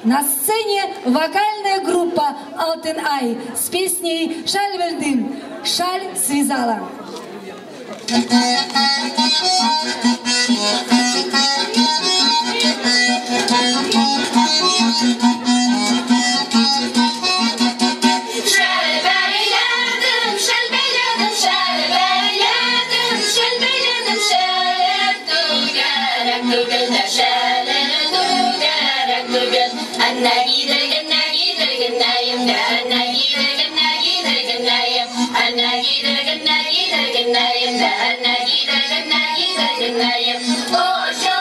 на сцене вокальная группа «Алтын Ай» с песней «Шаль Вердым», «Шаль связала». Oh,